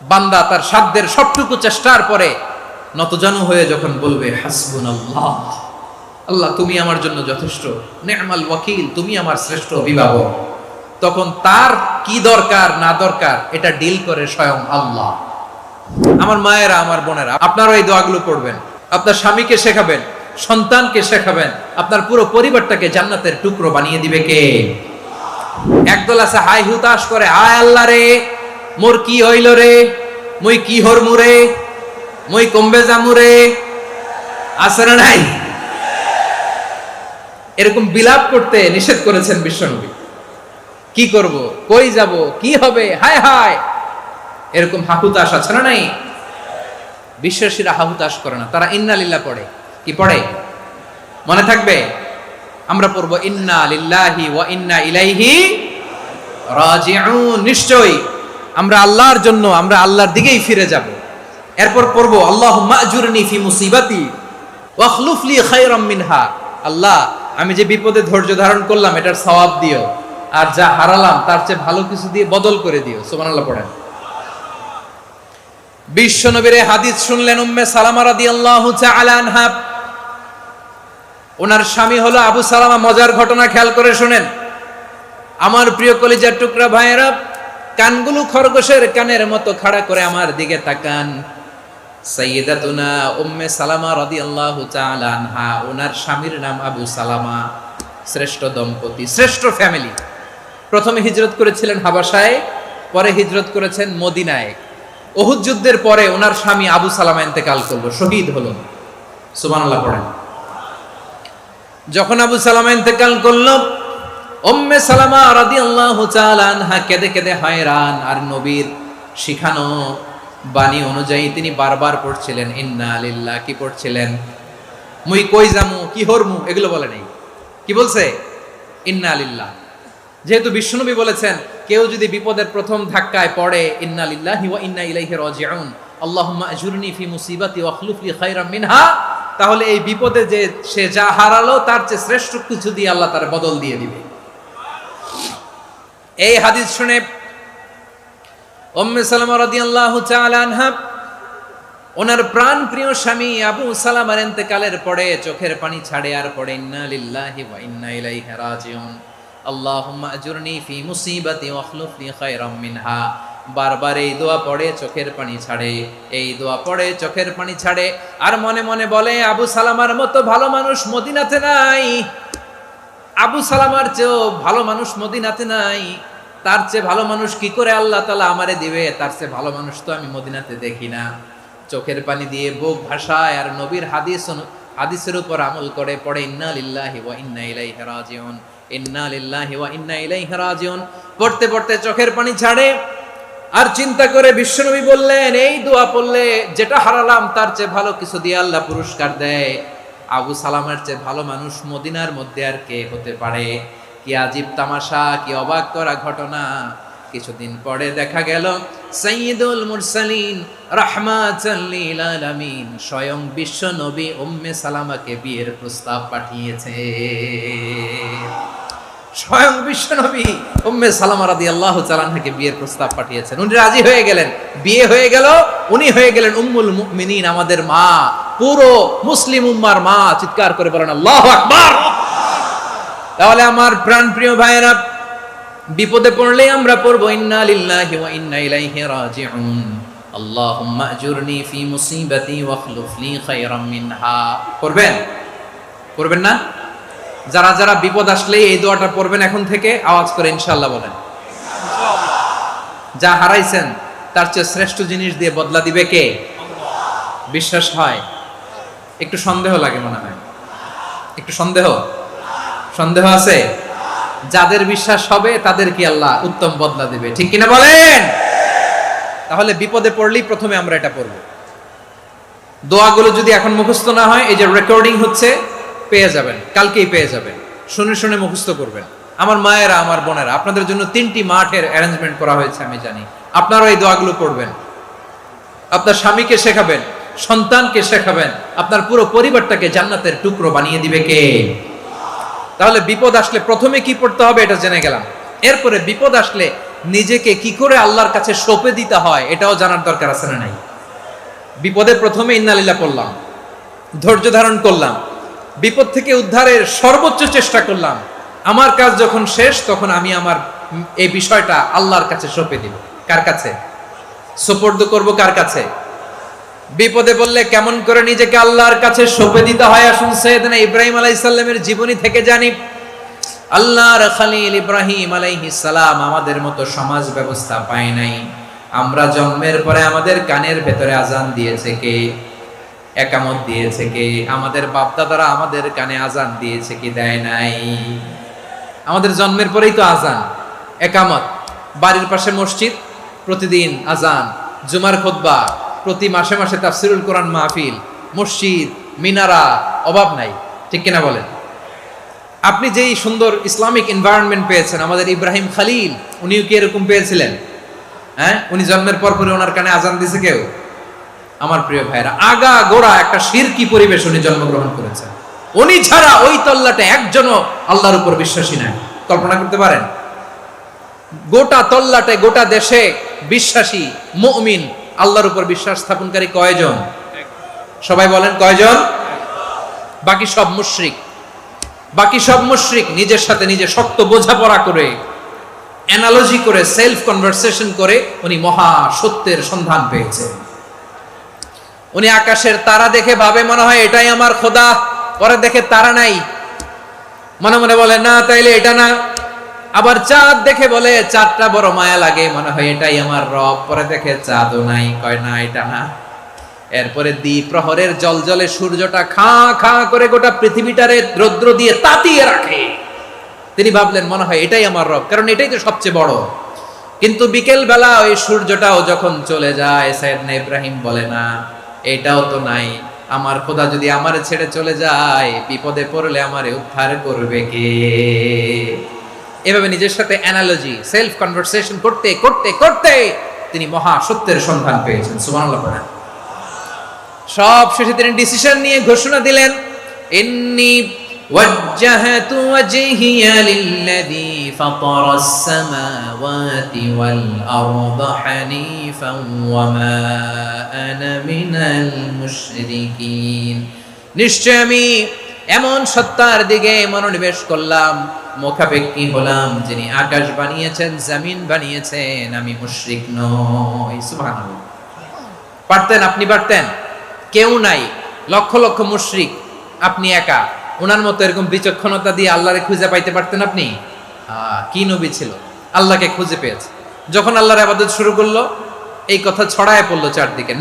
বান্দা তার সাধ্যের সবটুকু চেষ্টার পরে নতজানু হয়ে যখন বলবে হাসবুনাল্লাহ, আল্লাহ তুমি আমার জন্য যথেষ্ট, নি'মাল ওয়াকিল, তুমি আমার শ্রেষ্ঠ অভিভাবক, তখন তার কি দরকার না দরকার এটা ডিল করে স্বয়ং আল্লাহ। আমার মায়েরা, আমার বোনেরা, আপনারাও এই দোয়াগুলো পড়বেন, আপনার স্বামীকে শেখাবেন, সন্তানকে শেখাবেন, আপনার পুরো পরিবারটাকে জান্নাতের টুকরো বানিয়ে দিবে কে? একদল আছে হাই হুতাশ করে, আয় আল্লাহ রে মোর কি হইল রে, মুই কি হরমু রে, মুই কমবে জামু রে, আছে না নাই? এরকম বিলাপ করতে নিষেধ করেছেন বিশ্বনবী। কি করব, কই যাব, কি হবে, হায় হায়, এরকম হাহুতাশ আছে না নাই? বিশ্বাসীরা হাহুতাশ করে না, তারা ইন্না লিল্লাহ পড়ে। কি পড়ে মনে থাকবে? আমরা পড়ব ইন্না লিল্লাহি ওয়া ইন্না ইলাইহি রাজিউন। নিশ্চয়ই আমরা আল্লাহর জন্য, আমরা আল্লাহর দিকেই ফিরে যাব। এরপর পড়ব আল্লাহুম্মা আজুরনি ফি মুসিবাতি ওয়া আখলুফ লি খায়রাম মিনহা। আল্লাহ, আমি যে বিপদে ধৈর্য ধারণ করলাম এটার সওয়াব দিও, আর যা হারালাম তার চেয়ে ভালো কিছু দিয়ে বদল করে দিও। সুবহানাল্লাহ পড়েন। বিশ্বনবীর হাদিস শুনলেন উম্মে সালামা রাদিয়াল্লাহু তাআলা আনহা। ওনার স্বামী হলো আবু সালামা। মজার ঘটনা খেয়াল করে শুনেন আমার প্রিয় কলিজার টুকরা ভাইয়েরা। কানগুলো খরগোশের কানের মতো খাড়া করে আমার দিকে তাকান। সাইয়্যিদাতুনা উম্মে সালামা রাদিয়াল্লাহু তাআলা আনহা, ওনার স্বামীর নাম আবু সালামা। শ্রেষ্ঠ দম্পতি, শ্রেষ্ঠ ফ্যামিলি। প্রথমে হিজরত করেছিলেন হাবাসায়, পরে হিজরত করেছেন মদিনায়। উহুদ যুদ্ধের পরে ওনার স্বামী আবু সালামা ইন্তেকাল করলো, শহীদ হলো। সুবহানাল্লাহ পড়েন। যখন আবু সালামা ইন্তেকাল করলো, উম্মে সালামা রাদিয়াল্লাহু তাআলা আনহা কেঁদে কেঁদে হয়রান। আর নবীর শিখানো বাণী অনুযায়ী তিনি বারবার পড়ছিলেন ইন্না লিল্লাহ। কি পড়ছিলেন? মুই কই জামু, কি হরমু, এগুলো বলে নাই। কি বলছে? ইন্না লিল্লাহ। যেহেতু বিশ্বনবী বলেছেন কেউ যদি বিপদের প্রথম ধাক্কায় পড়ে ইন্না লিল্লাহি ওয়া ইন্না ইলাইহি রাজিউন, আল্লাহুম্মা আজুরনি ফি মুসিবাতি ওয়া আখলুফ লি খায়রাম মিনহা, তাহলে এই বিপদে যে সে যা হারালো তার চেয়ে শ্রেষ্ঠ কিছু দিয়ে আল্লাহ তার বদল দিয়ে দিবে। এই হাদিস শুনে উম্মে সালামা রাদিয়াল্লাহু তাআলা আনহা ওনার প্রাণ প্রিয় স্বামী আবু সালামার ইন্তেকালের পরে চোখের পানি ছাড়ে আর পড়ে ইন্না লিল্লাহি ওয়া ইন্না ইলাইহি রাজিউন, আল্লাহুম্মা আজুরনি ফি মুসিবাতি ওয়া আখলুফ লি খায়রাম মিনহা। বারবার এই দোয়া পড়ে চোখের পানি ছাড়ে, এই দোয়া পড়ে চোখের পানি ছাড়ে, আর মনে মনে বলে আবু সালামার মতো ভালো মানুষ মদিনাতে নাই, আবু সালামার চেয়েও ভালো মানুষ মদিনাতে নাই, তার চেয়ে ভালো মানুষ কি করে আল্লাহ তাআলা আমারে দিবে, তার চেয়ে ভালো মানুষ তো আমি মদিনাতে দেখি না। চোখের পানি দিয়ে বুক ভাসায় আর নবীর হাদিসের উপর আমল করে পড়ে ইন্না লিল্লাহি ওয়া ইন্না ইলাইহি রাজিউন, ইন্না লিল্লাহি ওয়া ইন্না ইলাইহি রাজিউন। পড়তে পড়তে চোখের পানি ছাড়ে আর চিন্তা করে বিশ্বনবী বললেন এই দোয়া পড়লে যেটা হারালাম তার চেয়ে ভালো কিছু দিয়ে আল্লাহ পুরস্কার দেয়। আবু সালামের চেয়ে ভালো মানুষ মদিনার মধ্যে আর কে হতে পারে? কি আজীব তামাশা, কি অবাক করা ঘটনা। কিছুদিন পরে দেখা গেল সাইয়্যিদুল মুরসালিন রাহমাতাল লিল আলামিন স্বয়ং বিশ্ব নবী উম্মে সালামাকে বিয়ের প্রস্তাব পাঠিয়েছে। স্বয়ং বিশ্ব নবী উম্মে সালামা রাদিয়াল্লাহু তাআলা আনহাকে বিয়ের প্রস্তাব পাঠিয়েছেন। উনি রাজি হয়ে গেলেন, বিয়ে হয়ে গেল, উনি হয়ে গেলেন উম্মুল মুমিনিন, আমাদের মা, পুরো মুসলিম উম্মার মা। চিৎকার করে বলেন আল্লাহু আকবার। তাহলে আমার প্রাণ প্রিয় ভাইয়েরা, বিপদে পড়লে আমরা পড়বো ইন্না লিল্লাহি ওয়া ইন্না ইলাইহি রাজিউন, আল্লাহুম্মা আজুরনি ফি মুসিবাতি ওয়া আখলুফ লি খায়রাম মিনহা। পড়বেন? পড়বেন না? যারা যারা বিপদ আসলে এই দোয়াটা পড়বেন এখন থেকে আওয়াজ করে ইনশাআল্লাহ বলেন। যা হারাইছেন তার চেয়ে শ্রেষ্ঠ জিনিস দিয়ে বদলা দিবে কে? বিশ্বাস হয়? একটু সন্দেহ লাগে মনে হয়, একটু সন্দেহ আছে? যাদের বিশ্বাস হবে তাদের কি আল্লাহ উত্তম বদলা দিবে, ঠিক কিনা বলেন? তাহলে বিপদে পড়লেই প্রথমে আমরা এটা পড়ব। দোয়াগুলো যদি এখন মুখস্থ না হয়, এই যে রেকর্ডিং হচ্ছে, পেয়ে যাবেন, কালকেই পেয়ে যাবেন। শুনে শুনে মুখস্থ করবেন। আমার মায়েরা, আমার বোনেরা, আপনাদের জন্য 3টি মাঠের অ্যারেঞ্জমেন্ট করা হয়েছে, আমি জানি। আপনারা এই দোয়াগুলো পড়বেন, আপনার স্বামীকে শেখাবেন, সন্তানকে শেখাবেন, আপনার পুরো পরিবারটাকে জান্নাতের টুকরো বানিয়ে দিবে কে? তাহলে বিপদ আসলে প্রথমে কি পড়তে হবে এটা জেনে গেলাম। এরপরে বিপদ আসলে নিজেকে কি করে আল্লাহর কাছে সঁপে দিতে হয় এটাও জানার দরকার আছে না নাই? বিপদে প্রথমে ইন্নালিল্লাহ পড়লাম, ধৈর্য ধারণ করলাম, বিপদ থেকে উদ্ধারের সর্বোচ্চ চেষ্টা করলাম। আমার কাজ যখন শেষ তখন আমি আমার এই বিষয়টা আল্লাহর কাছে সঁপে দিব। কার কাছে সুপর্দ করব? কার কাছে? বিপদে বললে কেমন করে নিজেকে আল্লাহর কাছে সঁপে দিতে হয় আসুন সাইয়েদনা ইব্রাহিম আলাইহিস সালামের জীবনী থেকে জানি। আল্লাহর খলিল ইব্রাহিম আলাইহিস সালাম আমাদের মতো সমাজ ব্যবস্থা পায় নাই। আমরা জন্মের পরে আমাদের কানের ভেতরে আজান দিয়েছে কে? একামত দিয়েছে কে? আমাদের বাপ দাদারা আমাদের কানে আজান দিয়েছে কি? দেয় নাই। আমাদের জন্মের পরেই তো আজান, একামত, বাড়ির পাশে মসজিদ, প্রতিদিন আজান, জুমার খুতবা, প্রতি মাসে মাসে তাফসিরুল কোরআন মাহফিল, মসজিদ, মিনারা, অভাব নাই। ঠিক কিনা বলেন? আপনি যেই সুন্দর ইসলামিক এনভায়রনমেন্ট পেয়েছেন, আমাদের ইব্রাহিম খলিল উনিও কি এরকম পেয়েছিলেন? হ্যাঁ, উনি জন্মের পর পরে ওনার কানে আজান দিছে কেউ? আমার প্রিয় ভাইরা, আগা গোড়া একটা শিরকি পরিবেশ উনি জন্মগ্রহণ করেছেন। উনি ছাড়া ওই তল্লাটে একজনও আল্লাহর উপর বিশ্বাসী নাই। কল্পনা করতে পারেন? গোটা তল্লাটে, গোটা দেশে বিশ্বাসী মুমিন, আল্লাহর উপর বিশ্বাস স্থাপনকারী কয়জন? সবাই বলেন কয়জন? বাকি সব মুশরিক। বাকি সব মুশরিক নিজের সাথে নিজে শক্ত বোঝাপড়া করে, অ্যানালজি করে, সেলফ কনভারসেশন করে উনি মহা সত্যের সন্ধান পেয়েছেন। উনি আকাশের তারা দেখে ভাবে মনে হয় এটাই আমার খোদা, পরে দেখে তারা নাই, মনে মনে বলে না তাইলে এটা না। আবার চাঁদ দেখে বলে চাঁদটা বড় মায়া লাগে, মনে হয় এটাই আমার রব, পরে দেখে চাঁদও নাই, কয় না এটা না। এরপরে দ্বিপ্রহরের জলজলে সূর্যটা খা খা করে গোটা পৃথিবীটারে রৌদ্র দিয়ে তাতিয়ে রাখে। তিনি ভাবলেন মনে হয় এটাই আমার রব, কারণ এটাই তো সবচেয়ে বড়। কিন্তু বিকেল বেলা ওই সূর্যটাও যখন চলে যায়, সাইয়েদনা ইব্রাহিম বলে না এটাও তো নাই, আমার খোদা যদি আমারে ছেড়ে চলে যায়, বিপদে পড়লে আমারে উদ্ধার করবে কে? এভাবে নিজের সাথে অ্যানালজি, সেলফ কনভারসেশন করতে করতে করতে তিনি মহা সত্যের সন্ধান পেয়েছেন। সুবহানাল্লাহ পড়েন। সব শেষে তিনি ডিসিশন নিয়ে ঘোষণা দিলেন, ইন্নী ওয়াজ্জাহাতু ওয়াজহিয়া লিল্লাযী ফাতারাস সামাওয়াতি ওয়াল আরদা হানিফান ওয়া মা আনা মিনাল মুশরিকিন। নিশ্চয় আমি এমন সত্তার দিকে মনোনিবেশ করলাম, মুখাপেক্ষী হলাম, যিনি আকাশ বানিয়েছেন, জমিন বানিয়েছেন, আমি মুশরিক নই। সুবহানাল্লাহ। পারতেন? আপনি পারতেন? কেউ নাই, লক্ষ লক্ষ মুশরিক, আপনি একা। ওনার মতো এরকম বিচক্ষণতা দিয়ে আল্লাহরে খুঁজে পাইতে পারতেন আপনি? কি নবী ছিল, আল্লাহকে খুঁজে পেয়েছে। যখন আল্লাহর ইবাদত শুরু করলো, এই কথা ছড়ায় পড়লো চারদিকে।